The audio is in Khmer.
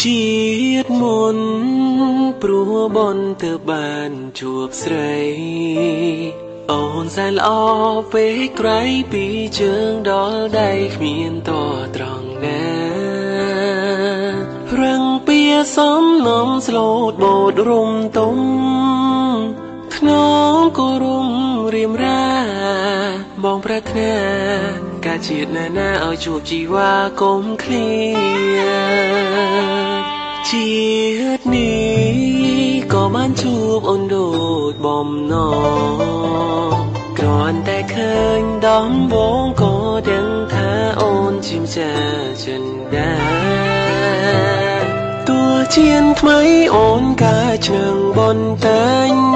ជាតិមុនព្រោះបនទៅបានជួបស្រីអូនសែនល្អពេលក្រៃពីជើងដល់ដៃគ្មានតត្រង់ណារឹងពៀសំនំស្លូតបូតរុំទុំធ្នងក៏រុំរៀមរាបងប្រាថ្នាកាជាតិណាឲ្យជួបជីវ៉ាកុំឃ្លាជាតិនេះក៏បានជួបអូនដូចបំណងគ្រាន់តែឃើញដំបងក៏ដឹងថាអូនជាម្ចាស់ចិនដាតួជាថ្មីអូនកើតនឹងបនតែង